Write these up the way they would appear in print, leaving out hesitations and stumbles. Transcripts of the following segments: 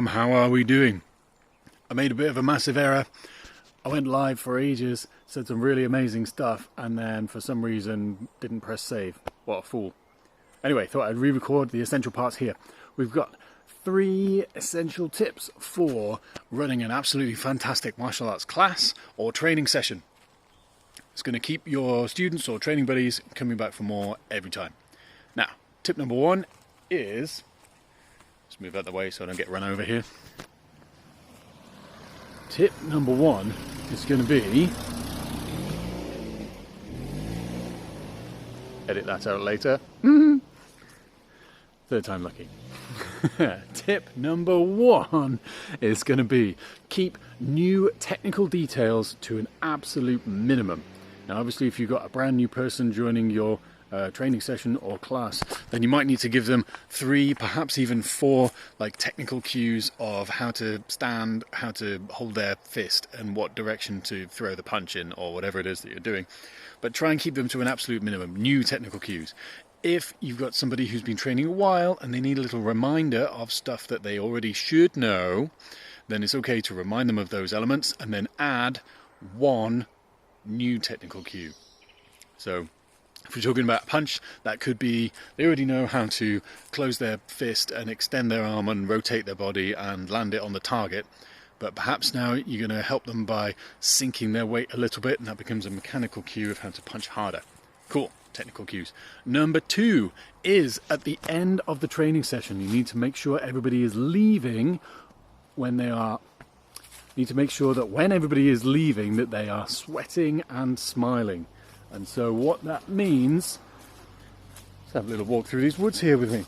How are we doing? I made a bit of a massive error. I went live for ages, said some really amazing stuff, and then for some reason didn't press save. What a fool. Anyway, thought I'd re-record the essential parts here. We've got 3 essential tips for running an absolutely fantastic martial arts class or training session. It's going to keep your students or training buddies coming back for more every time. Now, tip number 1 is... Let's move out the way so I don't get run over here. Tip number 1 is going to be... Edit that out later. Third time lucky. Tip number 1 is going to be keep new technical details to an absolute minimum. Now obviously if you've got a brand new person joining your training session or class, then you might need to give them 3, perhaps even 4 like technical cues of how to stand, how to hold their fist and what direction to throw the punch in or whatever it is that you're doing. But try and keep them to an absolute minimum, new technical cues. If you've got somebody who's been training a while and they need a little reminder of stuff that they already should know, then it's okay to remind them of those elements and then add 1 new technical cue. So if we're talking about a punch, that could be they already know how to close their fist and extend their arm and rotate their body and land it on the target. But perhaps now you're going to help them by sinking their weight a little bit, and that becomes a mechanical cue of how to punch harder. Cool, technical cues. Number 2 is at the end of the training session, you need to make sure everybody is leaving when they are... need to make sure that when everybody is leaving that they are sweating and smiling. And so what that means, let's have a little walk through these woods here with me.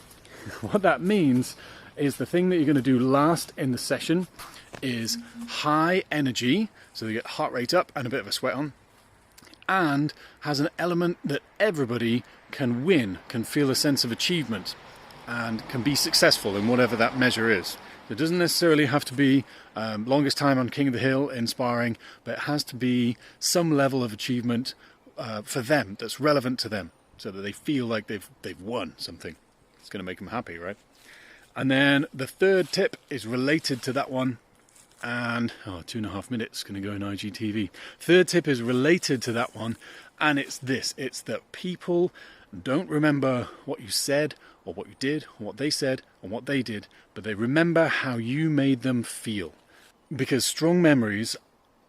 What that means is the thing that you're going to do last in the session is high energy, so you get heart rate up and a bit of a sweat on, and has an element that everybody can win, can feel a sense of achievement, and can be successful in whatever that measure is. It doesn't necessarily have to be longest time on King of the Hill in sparring, but it has to be some level of achievement for them that's relevant to them, so that they feel like they've won something. It's going to make them happy, right? And then the 3rd tip is related to that one, and 2.5 minutes going to go in IGTV. 3rd tip is related to that one, and it's this: it's that people don't remember what you said or what you did or what they said or what they did, but they remember how you made them feel. Because strong memories,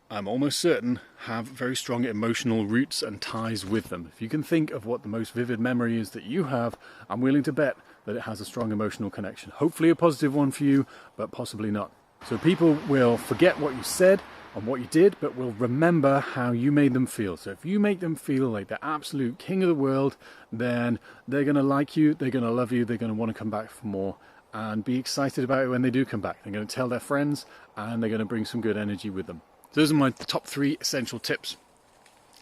I'm almost certain, have very strong emotional roots and ties with them. If you can think of what the most vivid memory is that you have, I'm willing to bet that it has a strong emotional connection. Hopefully a positive one for you, but possibly not. So people will forget what you said and what you did, but will remember how you made them feel. So if you make them feel like the absolute king of the world, then they're going to like you, they're going to love you, they're going to want to come back for more and be excited about it when they do come back. They're going to tell their friends and they're going to bring some good energy with them. Those are my top 3 essential tips.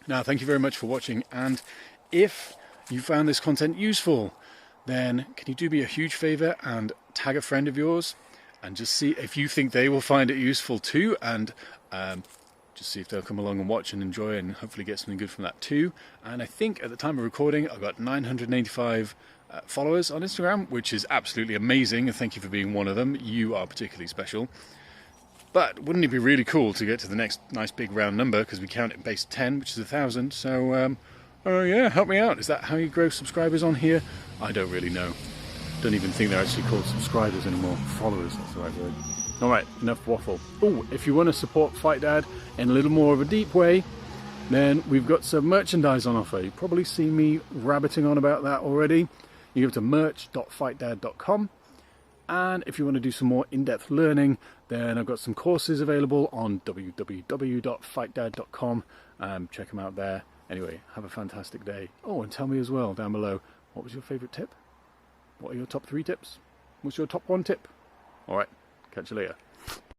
Now, thank you very much for watching, and if you found this content useful, then can you do me a huge favor and tag a friend of yours and just see if you think they will find it useful too, and just see if they'll come along and watch and enjoy and hopefully get something good from that too. And I think at the time of recording I've got 985 followers on Instagram, which is absolutely amazing, and thank you for being one of them. You are particularly special. But wouldn't it be really cool to get to the next nice big round number, because we count it base 10, which is 1,000. So yeah, help me out. Is that how you grow subscribers on here? I don't really know. Don't even think they're actually called subscribers anymore. Followers, that's the right word. Alright, enough waffle. Oh, if you want to support Fight Dad in a little more of a deep way, then we've got some merchandise on offer. You've probably seen me rabbiting on about that already. You go to merch.fightdad.com. And if you want to do some more in-depth learning, then I've got some courses available on www.fightdad.com. Check them out there. Anyway, have a fantastic day. Oh, and tell me as well down below, what was your favourite tip? What are your top 3 tips? What's your top 1 tip? Alright, catch you later.